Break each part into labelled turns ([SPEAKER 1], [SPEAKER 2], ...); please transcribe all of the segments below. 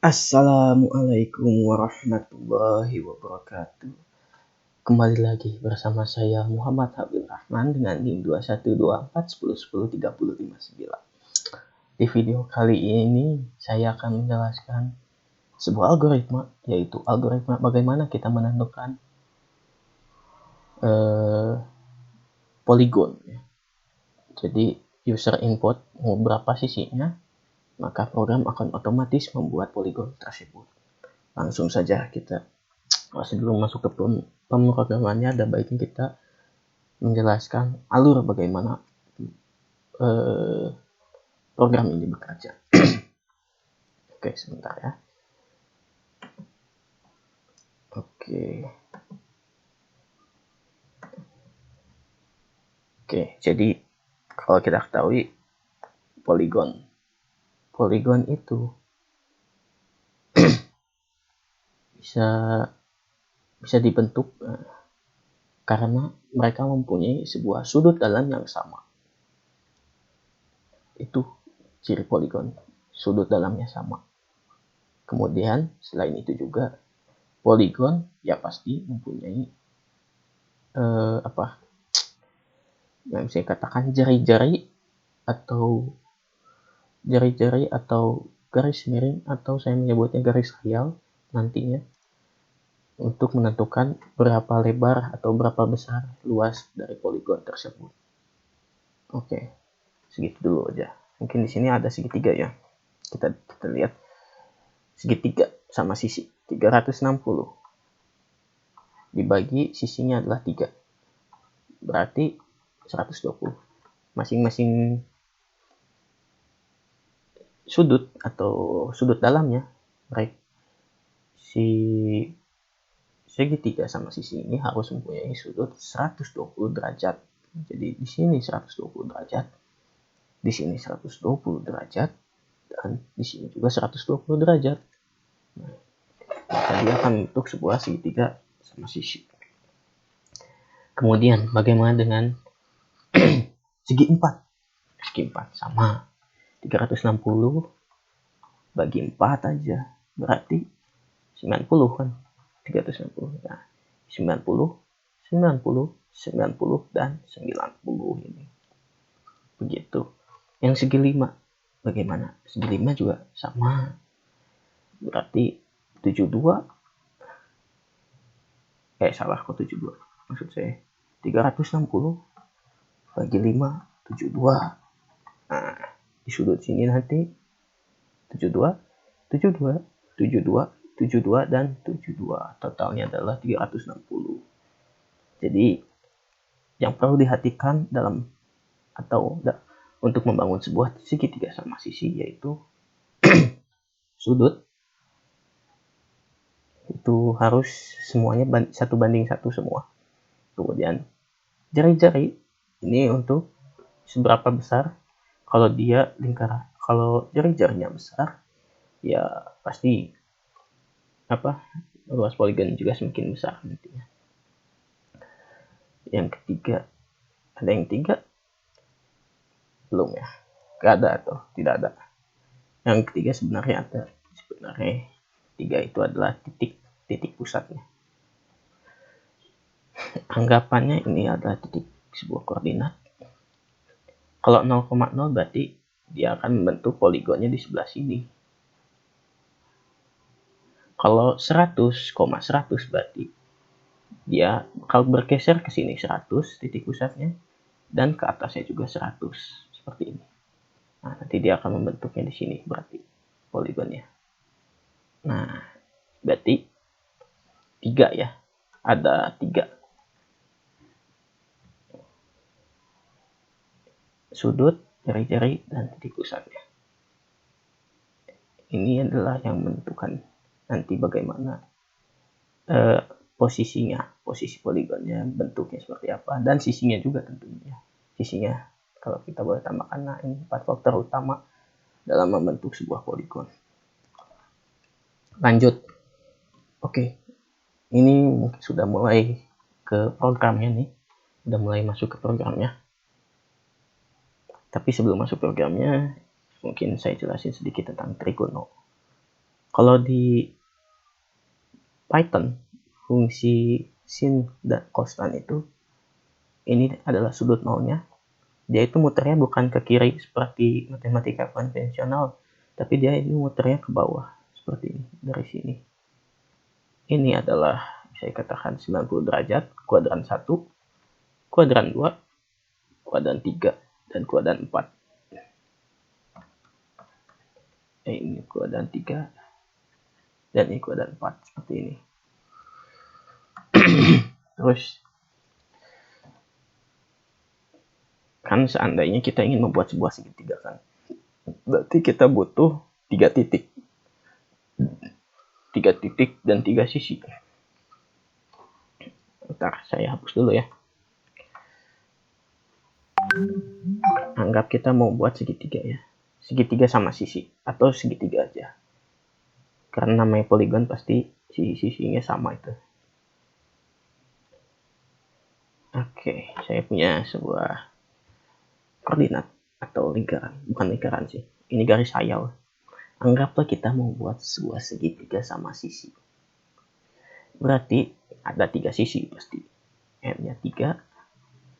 [SPEAKER 1] Assalamualaikum warahmatullahi wabarakatuh. Kembali lagi bersama saya Muhammad Habib Rahman dengan NIM 212410103059. Di video kali ini saya akan menjelaskan sebuah algoritma, yaitu algoritma bagaimana kita menentukan poligon. Jadi user input mau berapa sisinya, maka program akan otomatis membuat poligon tersebut. Langsung saja kita, sebelum masuk ke pemrogramannya, ada baiknya kita menjelaskan alur bagaimana program ini bekerja. Oke, sebentar ya. Oke, jadi kalau kita ketahui poligon itu bisa dibentuk karena mereka mempunyai sebuah sudut dalam yang sama. Itu ciri poligon, sudut dalamnya sama. Kemudian selain itu juga poligon ya pasti mempunyai yang saya katakan jari-jari atau garis miring, atau saya menyebutnya garis khayal nantinya, untuk menentukan berapa lebar atau berapa besar luas dari poligon tersebut. Oke, segitu dulu aja. Mungkin di sini ada segitiga ya. Kita lihat segitiga sama sisi 360 dibagi sisinya adalah 3, berarti 120. Masing-masing sudut atau sudut dalamnya, baik si segitiga sama sisi ini harus mempunyai sudut 120 derajat. Jadi di sini 120 derajat, di sini 120 derajat, dan di sini juga 120 derajat. Nah, maka dia akan bentuk sebuah segitiga sama sisi. Kemudian bagaimana dengan segi 4? Segi 4 sama 360 bagi 4 aja, berarti 90 kan. 360. Nah, 90, 90, 90 dan 90 ini. Begitu. Yang segi 5 bagaimana? Segi 5 juga sama. Berarti 72. Salah kok 72. Maksud saya 360 bagi 5, 72. Nah, di sudut sini nanti 72, 72, 72, 72 dan 72. Totalnya adalah 360. Jadi yang perlu diperhatikan untuk membangun sebuah segitiga sama sisi, yaitu sudut itu harus semuanya 1:1 semua. Kemudian jari-jari ini untuk seberapa besar. Kalau dia lingkaran, kalau jari-jarinya besar, ya pasti luas poligon juga semakin besar nantinya. Yang ketiga, ada yang 3? Belum ya? Gak ada atau tidak ada? Yang ketiga sebenarnya ada. Sebenarnya 3 itu adalah titik pusatnya. Anggapannya ini adalah titik sebuah koordinat. Kalau 0,0 berarti dia akan membentuk poligonnya di sebelah sini. Kalau 100,100 berarti dia kalau bergeser ke sini 100 titik pusatnya, dan ke atasnya juga 100 seperti ini. Nah, nanti dia akan membentuknya di sini berarti poligonnya. Nah, berarti 3 ya. Ada 3 sudut, jari-jari, dan titik pusatnya. Ini adalah yang menentukan nanti bagaimana posisi poligonnya, bentuknya seperti apa, dan sisinya juga tentunya. Sisinya kalau kita boleh tambahkan, nah ini 4 faktor utama dalam membentuk sebuah poligon. Lanjut. Oke, ini mungkin sudah mulai ke programnya nih, sudah mulai masuk ke programnya. Tapi sebelum masuk programnya, mungkin saya jelasin sedikit tentang trigono. Kalau di Python, fungsi sin dan konstan itu, ini adalah sudut nolnya. Dia itu muternya bukan ke kiri seperti matematika konvensional, tapi dia ini muternya ke bawah seperti ini, dari sini. Ini adalah bisa dikatakan 90 derajat, kuadran 1, kuadran 2, kuadran 3, dan kuadran 4. Ini kuadran 3, dan ini kuadran 4, seperti ini. Terus, kan seandainya kita ingin membuat sebuah segitiga kan, berarti kita butuh 3 titik. 3 titik dan 3 sisi. Bentar, saya hapus dulu ya. Anggap kita mau buat segitiga ya. Segitiga sama sisi, atau segitiga aja. Karena namanya poligon pasti sisi-sisinya sama itu. Oke, saya punya sebuah koordinat atau lingkaran. Bukan lingkaran sih, ini garis hayal. Anggaplah kita mau buat sebuah segitiga sama sisi. Berarti ada 3 sisi pasti. M-nya 3,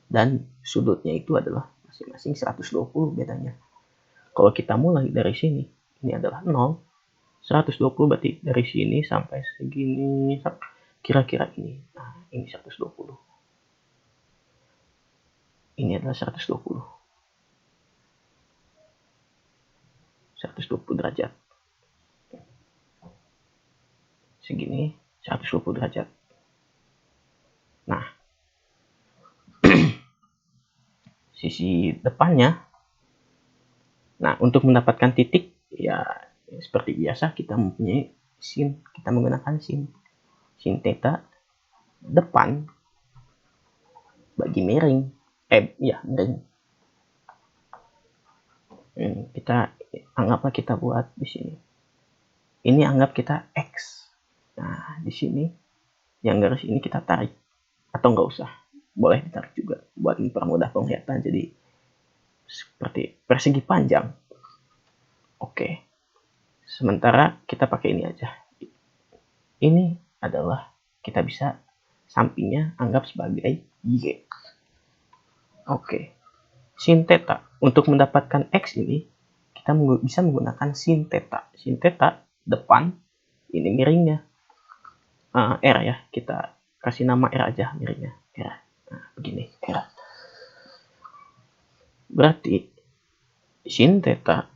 [SPEAKER 1] dan sudutnya itu adalah masing-masing 120 bedanya. Kalau kita mulai dari sini, ini adalah 0, 120 berarti dari sini sampai segini, kira-kira ini. Nah, ini 120. Ini adalah 120. 120 derajat. Segini, 120 derajat. Nah, sisi depannya, nah untuk mendapatkan titik, ya seperti biasa kita mempunyai sin, kita menggunakan sin. Sin theta depan bagi miring. Miring. Kita anggaplah kita buat di sini. Ini anggap kita X. Nah, di sini yang garis ini kita tarik. Atau nggak usah. Boleh ditarik juga buat mempermudah penglihatan. Jadi seperti persegi panjang. Oke. Sementara kita pakai ini aja. Ini adalah kita bisa sampingnya anggap sebagai Y. Oke. Sin theta. Untuk mendapatkan X ini, kita bisa menggunakan sin theta. Sin theta depan, ini miringnya. R ya, kita kasih nama R aja miringnya. R. Nah, begini, R. Berarti sin theta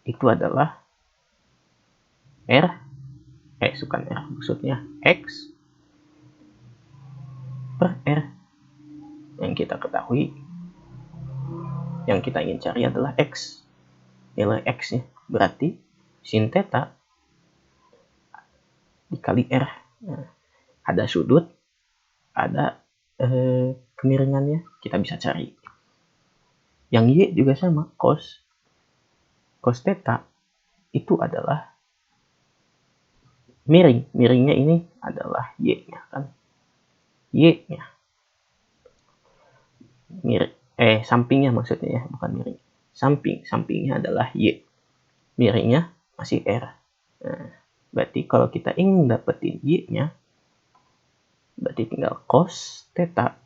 [SPEAKER 1] itu adalah R, bukan R, maksudnya X per R. Yang kita ketahui, yang kita ingin cari adalah X. Nilai X nya. Berarti sin theta dikali R. Nah, ada sudut, ada kemiringannya, kita bisa cari. Yang Y juga sama, cos theta itu adalah miring. Miringnya ini adalah Y-nya kan. Y-nya. Sampingnya maksudnya ya, bukan miring. Sampingnya adalah Y. Miringnya masih R. Nah, berarti kalau kita ingin dapetin Y-nya, berarti tinggal cos theta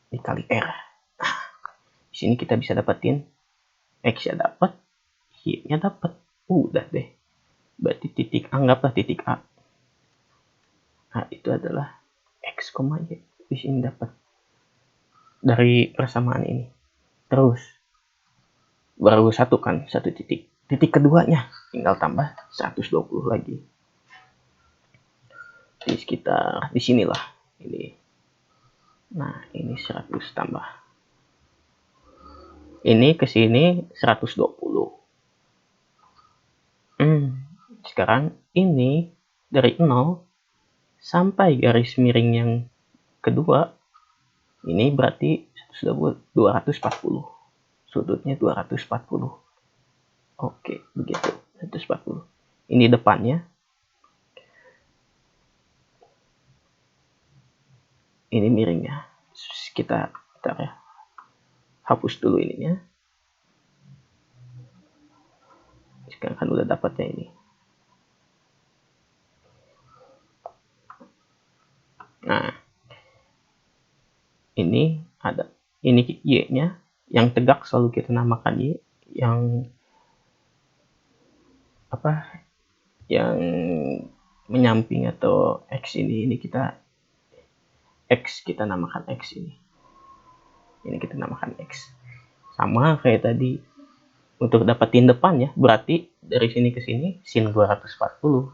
[SPEAKER 1] dikali R. Nah, di sini kita bisa dapetin X-nya dapat, Y-nya dapat. Udah deh. Berarti anggaplah titik A. Nah, itu adalah X, Y. Di sini dapat dari persamaan ini. Terus baru satu titik. Titik keduanya tinggal tambah 120 lagi. Di sekitar di sinilah ini. Nah, ini 100 tambah. Ini ke sini 120. Sekarang ini dari 0 sampai garis miring yang kedua, ini berarti 240. Sudutnya 240. Oke, begitu. 140. Ini depannya. Ini miringnya. Kita ya, hapus dulu ininya. Sekarang kan udah dapatnya ini. Nah, ini ada, ini Y-nya, yang tegak selalu kita namakan Y, yang apa, yang menyamping atau X ini kita X, kita namakan X ini kita namakan X. Sama kayak tadi, untuk dapetin depannya, berarti dari sini ke sini sin 240,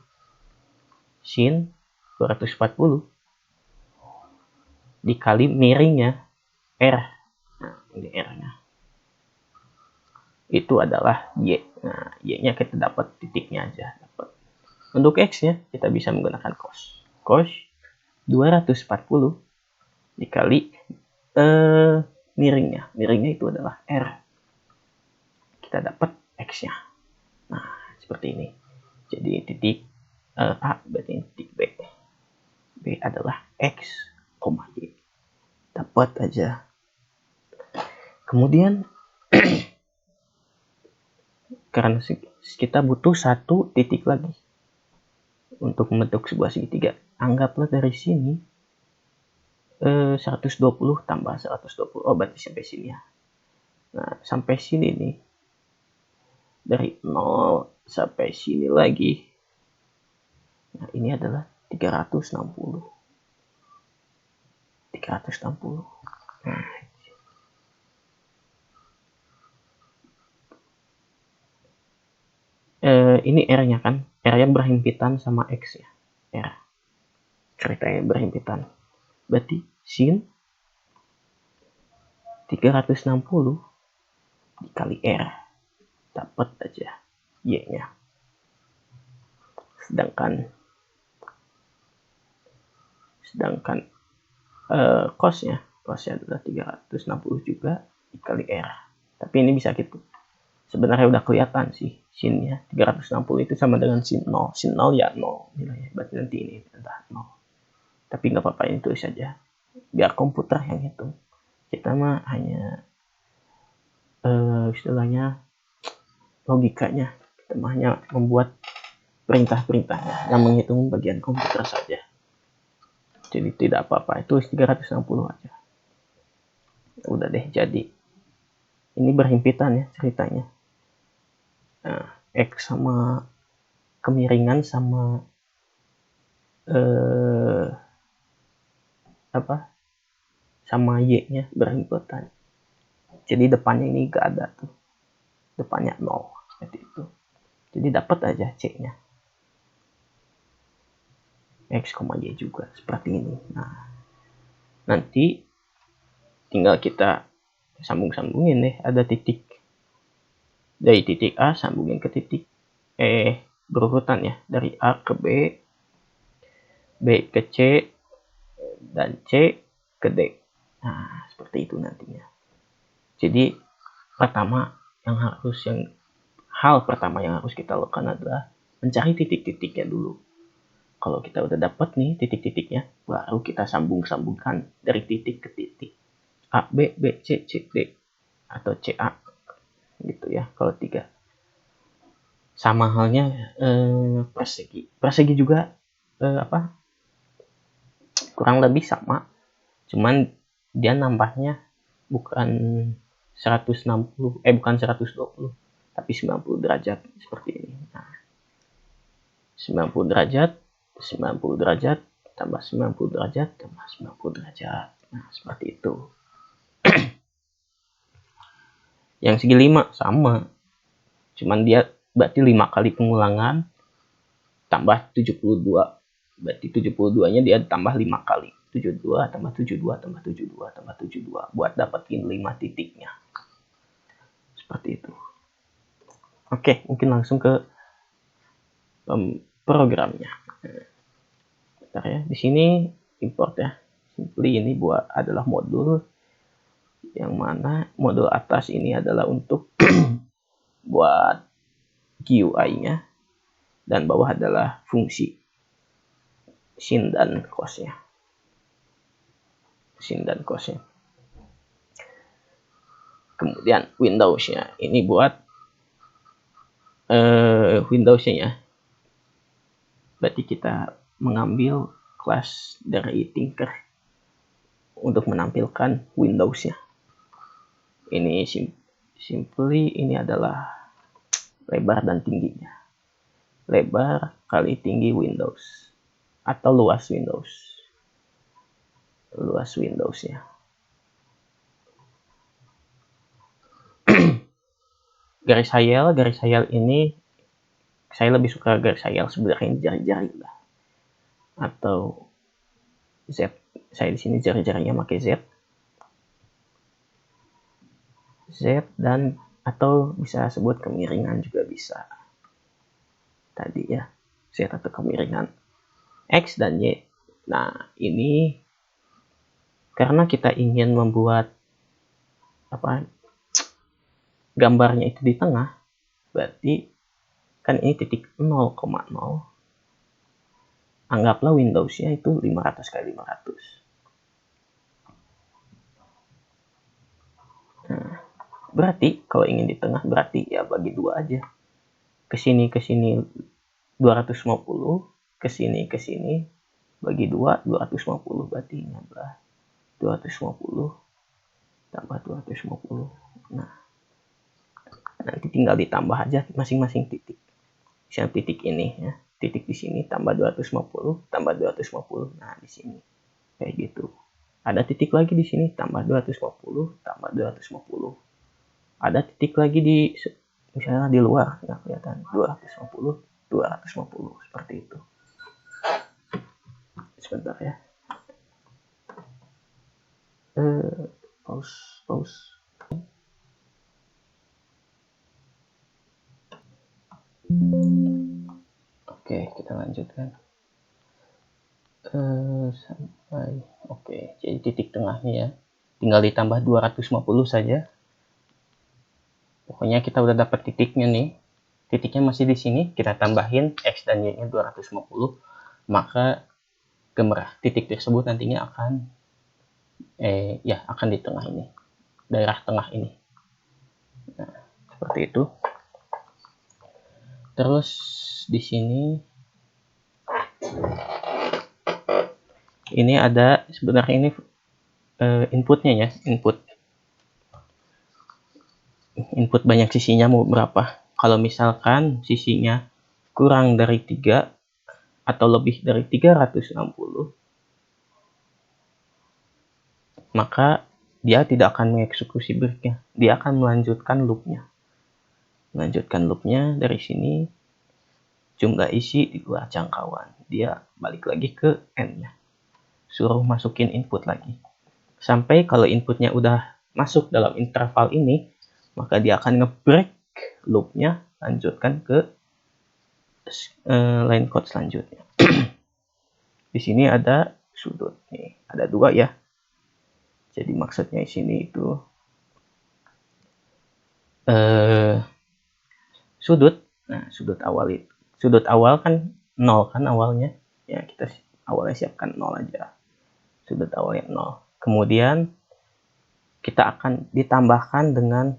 [SPEAKER 1] sin 240 dikali miringnya R. Nah, ini R-nya. Itu adalah Y. Nah, Y-nya kita dapat titiknya aja. Dapat. Untuk X-nya, kita bisa menggunakan cos. Cos 240 dikali miringnya. Miringnya itu adalah R. Kita dapat X-nya. Nah, seperti ini. Jadi titik A berarti titik B. B adalah X, Y. Dapat aja. Kemudian karena kita butuh satu titik lagi untuk membentuk sebuah segitiga. Anggaplah dari sini 120 tambah 120. Oh, berarti sampai sini ya. Nah, sampai sini nih. Dari 0 sampai sini lagi. Nah, ini adalah 360. 360. Nah, ini R-nya kan. R-nya berhimpitan sama X ya. R. Ceritanya berhimpitan. Berarti sin 360 dikali R. Dapat aja Y-nya. Sedangkan cosnya adalah 360 juga dikali R. Tapi ini bisa gitu. Sebenarnya udah kelihatan sih sinnya. 360 itu sama dengan sin 0. Sin 0 ya 0 nilainya. Berarti nanti ini adalah 0. Tapi nggak apa-apa, ini tulis saja. Biar komputer yang hitung. Kita mah hanya istilahnya logikanya. Kita mah hanya membuat perintah-perintahnya yang menghitung bagian komputer saja. Jadi tidak apa-apa, itu 360 aja. Udah deh, jadi ini berhimpitan ya ceritanya. Nah, X sama kemiringan sama sama Y-nya berhimpitan. Jadi depannya ini gak ada tuh. Depannya 0 seperti itu. Jadi dapat aja C-nya. X, Y juga seperti ini. Nah, nanti tinggal kita sambung-sambungin deh. Ada titik dari titik A sambungin ke titik berurutan ya, dari A ke B, B ke C, dan C ke D. Nah, seperti itu nantinya. Jadi hal pertama yang harus kita lakukan adalah mencari titik-titiknya dulu. Kalau kita udah dapat nih titik-titiknya, baru kita sambung-sambungkan dari titik ke titik. A, B, B, C, C, D. Atau C, A. Gitu ya, kalau 3. Sama halnya persegi. Persegi juga kurang lebih sama. Cuman dia nambahnya bukan 120, tapi 90 derajat seperti ini. Nah, 90 derajat, 90 derajat, tambah 90 derajat, tambah 90 derajat. Nah, seperti itu. Yang segi 5 sama. Cuman dia berarti 5 kali pengulangan tambah 72. Berarti 72-nya dia tambah 5 kali. 72 tambah 72 tambah 72 tambah 72 buat dapetin 5 titiknya. Seperti itu. Oke, mungkin langsung ke programnya. Bentar ya, di sini import ya. Simply ini adalah modul yang mana modul atas ini adalah untuk buat GUI-nya dan bawah adalah fungsi sin dan cos-nya. Kemudian Windows-nya ini buat Windows-nya ya. Berarti kita mengambil kelas dari Tinker untuk menampilkan Windows-nya. Ini simply ini adalah lebar dan tingginya. Lebar kali tinggi Windows atau luas Windows. Luas Windows-nya. Garis hayal ini saya lebih suka garis hayal sebenarnya jari-jari lah. Atau Z. Saya di sini jari-jarinya pakai Z. Z dan atau bisa sebut kemiringan juga bisa. Tadi ya, Z atau kemiringan X dan Y. Nah, ini karena kita ingin membuat gambarnya itu di tengah, berarti kan ini titik 0,0. Anggaplah Windows-nya itu 500 kali 500. Nah, berarti kalau ingin di tengah berarti ya bagi 2 aja. Ke sini 250, ke sini bagi 2 250, berarti nambah 250 tambah 250. Nah, nanti tinggal ditambah aja masing-masing titik. Misalnya titik ini ya, titik di sini tambah 250 tambah 250. Nah, di sini kayak gitu. Ada titik lagi di sini tambah 250 tambah 250. Ada titik lagi di misalnya di luar nggak kelihatan 250 seperti itu. Sebentar ya. Pause. Oke, kita lanjutkan. Sampai oke, jadi titik tengahnya ya. Tinggal ditambah 250 saja. Pokoknya kita udah dapat titiknya nih. Titiknya masih di sini, kita tambahin X dan Y-nya 250, maka gambar titik tersebut nantinya akan akan di tengah ini. Daerah tengah ini. Nah, seperti itu. Terus di sini ini ada sebenarnya ini inputnya ya, input banyak sisinya mau berapa. Kalau misalkan sisinya kurang dari 3 atau lebih dari 360, maka dia tidak akan mengeksekusi breaknya. Dia akan melanjutkan loopnya. Dari sini jumlah isi di luar jangkauan. Dia balik lagi ke N-nya. Suruh masukin input lagi. Sampai kalau inputnya udah masuk dalam interval ini, maka dia akan nge-break loopnya, lanjutkan ke line code selanjutnya. Di sini ada sudut nih, ada 2 ya. Jadi maksudnya di sini itu sudut. Nah, sudut awal kan 0 kan awalnya. Ya, kita awalnya siapkan 0 aja. Sudut awalnya 0. Kemudian kita akan ditambahkan dengan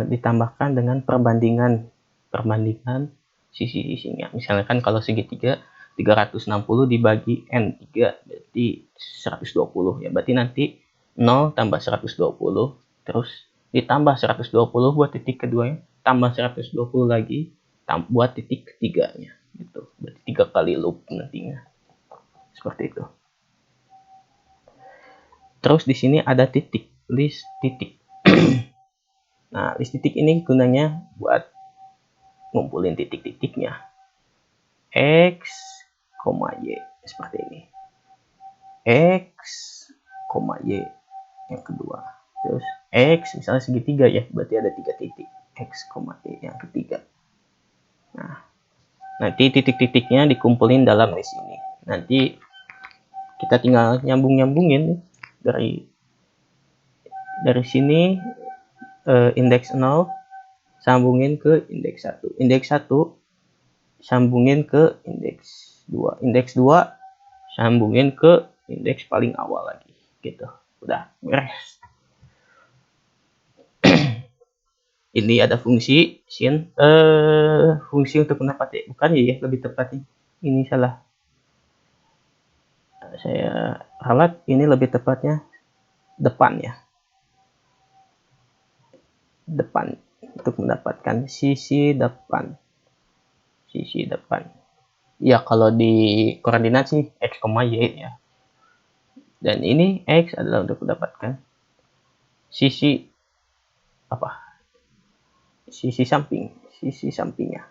[SPEAKER 1] ditambahkan dengan perbandingan sisi-sisinya. Misalnya kan kalau segitiga 360 dibagi N3 berarti 120 ya. Berarti nanti 0 tambah 120 terus ditambah 120 buat titik keduanya, tambah 120 lagi buat titik ketiganya gitu. Berarti 3 kali loop nantinya. Seperti itu. Terus di sini ada list titik. Nah, list titik ini gunanya buat ngumpulin titik-titiknya. X, Y seperti ini. X, Y yang kedua. Terus X misalnya segitiga ya, berarti ada 3 titik. X, Y yang ketiga. Nah, nanti titik-titiknya dikumpulin dalam list ini. Nanti kita tinggal nyambung-nyambungin dari sini indeks 0 sambungin ke indeks 1. Indeks 1 sambungin ke indeks 2. Indeks 2 sambungin ke indeks paling awal lagi. Gitu. Udah beres. Ini ada fungsi sin, fungsi untuk mendapati, bukan ya, lebih tepatnya ini salah saya ralat, ini lebih tepatnya depan ya, depan, untuk mendapatkan sisi depan, sisi depan ya. Kalau di koordinat sih x, y ya, dan ini x adalah untuk mendapatkan sisi apa, sisi samping, sisi sampingnya.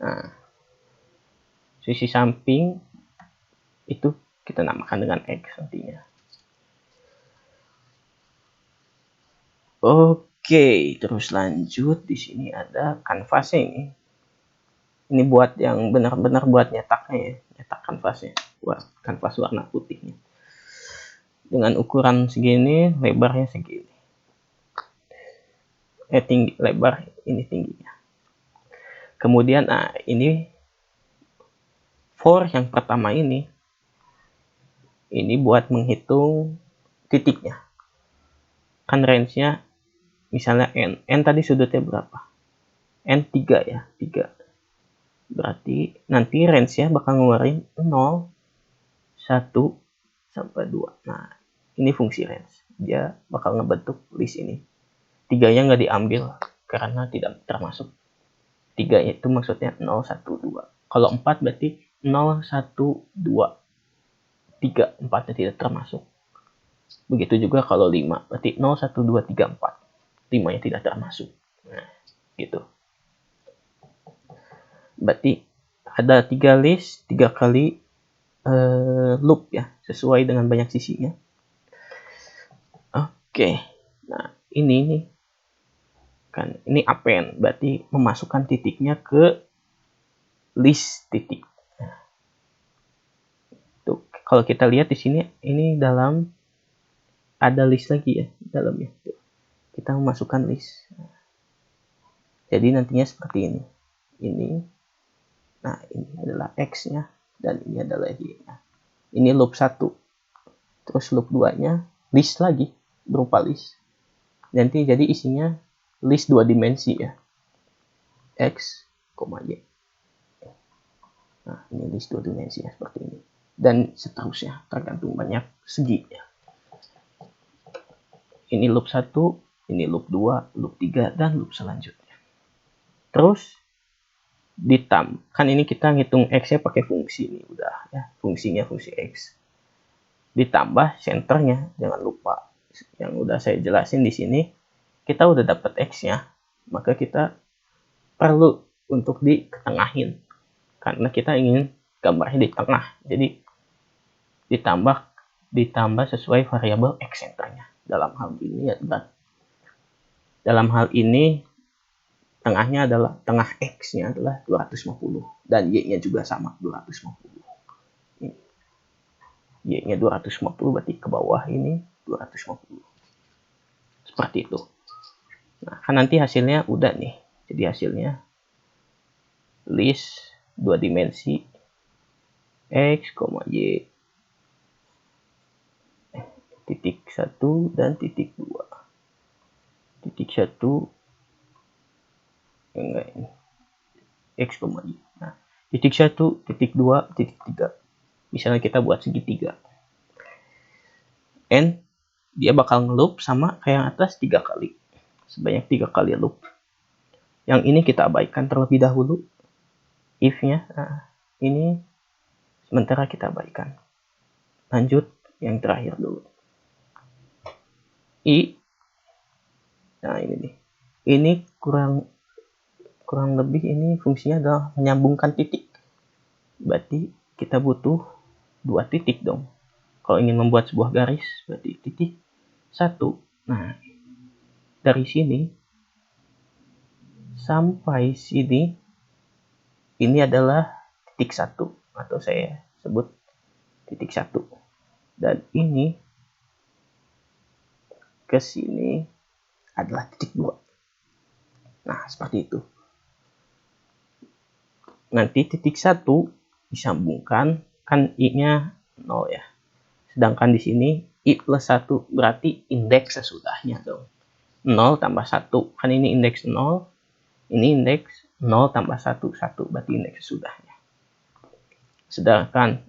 [SPEAKER 1] Nah, sisi samping itu kita namakan dengan x nantinya. Oke, terus lanjut. Di sini ada kanvasnya ini. Ini buat yang benar-benar buat nyetaknya ya, nyetak kanvasnya, buat kanvas warna putihnya. Dengan ukuran segini, lebarnya segini. Tinggi, lebar, ini tingginya. Kemudian, nah ini for yang pertama ini buat menghitung titiknya. Kan range-nya misalnya n tadi sudutnya berapa? N 3 ya, 3. Berarti nanti range-nya bakal ngeluarin 0, 1, sampai 2. Nah, ini fungsi range. Dia bakal ngebentuk list ini. 3-nya nggak diambil karena tidak termasuk. 3 itu maksudnya 0, 1, 2. Kalau 4 berarti 0, 1, 2, 3. 4-nya tidak termasuk. Begitu juga kalau 5, berarti 0, 1, 2, 3, 4. 5-nya tidak termasuk. Nah, gitu. Berarti ada 3 list, 3 kali loop ya, sesuai dengan banyak sisinya. Oke. Nah, ini nih. Kan ini append, berarti memasukkan titiknya ke list titik. Nah, tuh, kalau kita lihat di sini, ini dalam ada list lagi ya di dalamnya. Tuh, kita memasukkan list. Jadi nantinya seperti ini. Nah ini adalah x-nya dan ini adalah y-nya. Ini loop 1. Terus loop 2-nya list lagi, berupa list. Nanti jadi isinya list 2 dimensi ya. X, y. Nah, ini list 2 dimensi ya, seperti ini. Dan seterusnya, tergantung banyak segi ya. Ini loop 1, ini loop 2, loop 3, dan loop selanjutnya. Terus kan ini kita ngitung x-nya pakai fungsi ini udah ya, fungsinya fungsi x. Ditambah senternya, jangan lupa. Yang udah saya jelasin di sini, kita udah dapat x-nya, maka kita perlu untuk diketengahin. Karena kita ingin gambarnya di tengah. Jadi ditambah sesuai variabel x senternya. Dalam hal ini adalah tengahnya adalah tengah x-nya adalah 250 dan y-nya juga sama 250. Y-nya 250 berarti ke bawah ini 250. Seperti itu. Nah, kan nanti hasilnya udah nih. Jadi hasilnya list 2 dimensi x, y titik 1 dan titik 2. Titik 1 enggak ini x, y. Nah, titik 1, titik 2, titik 3. Misalnya kita buat segitiga. N dia bakal ngeloop sama kayak yang atas 3 kali. Sebanyak 3 kali loop. Yang ini kita abaikan terlebih dahulu. If-nya, nah, ini sementara kita abaikan. Lanjut yang terakhir dulu. Nah ini nih. Ini kurang lebih ini fungsinya adalah menyambungkan titik. Berarti kita butuh 2 titik dong. Kalau ingin membuat sebuah garis, berarti titik 1. Nah, dari sini sampai sini ini adalah titik 1 atau saya sebut titik 1. Dan ini ke sini adalah titik 2. Nah, seperti itu. Nanti titik 1 disambungkan, kan I-nya 0 ya. Sedangkan di sini I plus 1 berarti indeks sesudahnya dong. 0 tambah 1, kan ini indeks 0, ini indeks 0 tambah 1, 1 berarti indeks sesudahnya. Sedangkan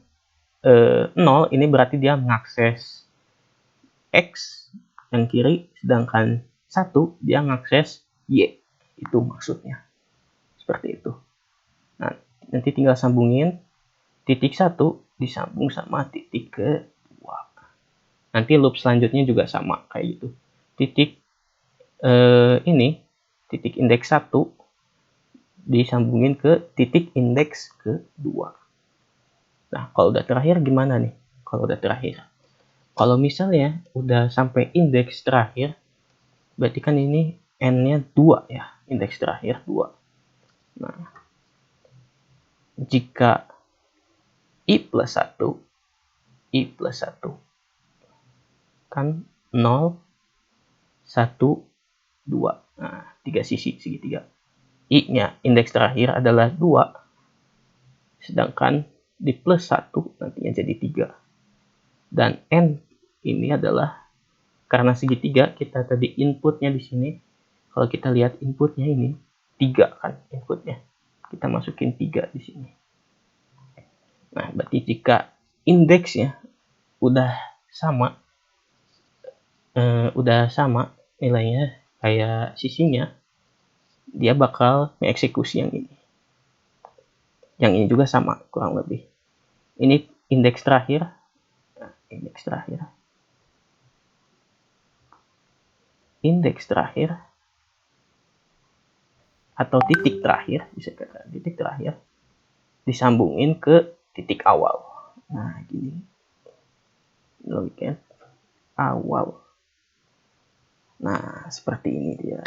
[SPEAKER 1] 0 ini berarti dia mengakses X yang kiri, sedangkan 1 dia mengakses Y. Itu maksudnya. Seperti itu. Nah, nanti tinggal sambungin titik 1 disambung sama titik kedua. Nanti loop selanjutnya juga sama kayak gitu. Titik ini, titik indeks 1 disambungin ke titik indeks kedua. Nah, kalau udah terakhir gimana nih? Kalau udah terakhir. Kalau misalnya udah sampai indeks terakhir, berarti kan ini N-nya 2 ya. Indeks terakhir 2. Nah, jika I plus 1, I plus 1 kan 0, 1, 2. Nah, 3 sisi segitiga. I-nya indeks terakhir adalah 2. Sedangkan di plus 1 nantinya jadi 3. Dan N ini adalah, karena segitiga, kita tadi inputnya di sini, kalau kita lihat inputnya ini 3 kan inputnya. Kita masukin 3 di sini. Nah, berarti jika indeksnya udah sama nilainya kayak sisinya, dia bakal mengeksekusi yang ini. Yang ini juga sama kurang lebih. Ini indeks terakhir. Nah, indeks terakhir atau titik terakhir, bisa kata titik terakhir disambungin ke titik awal. Nah, gini. Logiknya awal. Nah, seperti ini dia.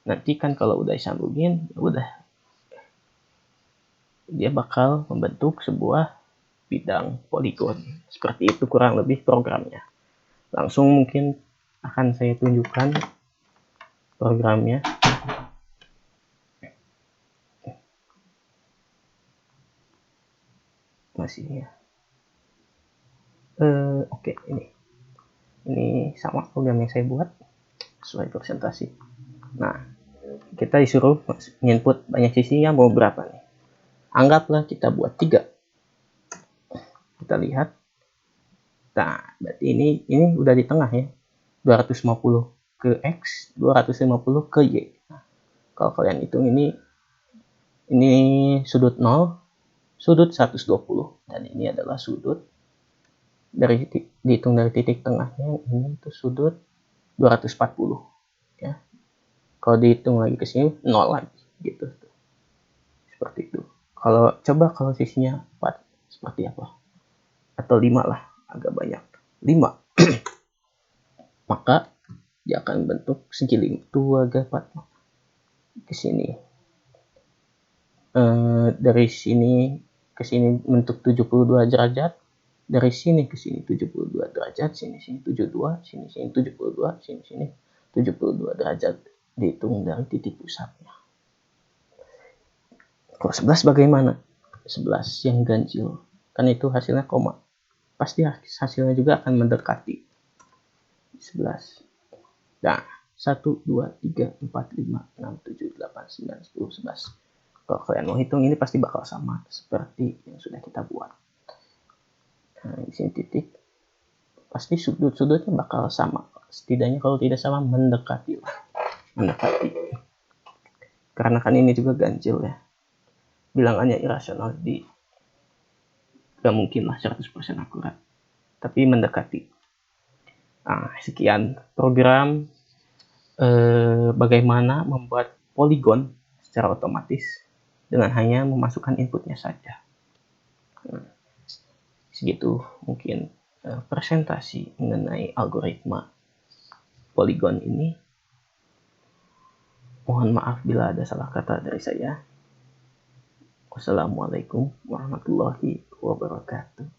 [SPEAKER 1] Nanti kan kalau udah disambungin, udah dia bakal membentuk sebuah bidang poligon. Seperti itu kurang lebih programnya. Langsung mungkin akan saya tunjukkan programnya. Masih ya. Oke, ini sama program yang saya buat sesuai presentasi. Nah, kita disuruh input banyak sisinya mau berapa nih? Anggaplah kita buat 3. Kita lihat. Nah, berarti ini udah di tengah ya. 250 ke X, 250 ke Y. Nah, kalau kalian hitung ini sudut 0, sudut 120, dan ini adalah sudut dihitung dari titik tengahnya, ini itu sudut 240 ya. Kalau dihitung lagi ke sini 0 lagi gitu. Seperti itu. Kalau sisinya 4 seperti apa? Atau 5 lah, agak banyak. 5. Maka dia akan bentuk segi 2 ke 4 ke sini. Dari sini ke sini bentuk 72 derajat. Dari sini ke sini 72 derajat, sini 72, sini 72, sini 72 derajat. Dihitung dari titik pusatnya. Kalau 11 bagaimana? 11 yang ganjil. Kan itu hasilnya koma. Pasti hasilnya juga akan mendekati 11. Nah, 1, 2, 3, 4, 5, 6, 7, 8, 9, 10, 11. Kalau kalian mau hitung ini pasti bakal sama seperti yang sudah kita buat. Nah, di sini titik. Pasti sudut-sudutnya bakal sama. Setidaknya kalau tidak sama mendekati. Karena kan ini juga ganjil ya. Bilangannya irasional, jadi gak mungkin lah 100% akurat. Tapi mendekati. Nah, sekian program bagaimana membuat poligon secara otomatis dengan hanya memasukkan inputnya saja. Segitu mungkin presentasi mengenai algoritma poligon ini. Mohon maaf bila ada salah kata dari saya. Wassalamualaikum warahmatullahi wabarakatuh.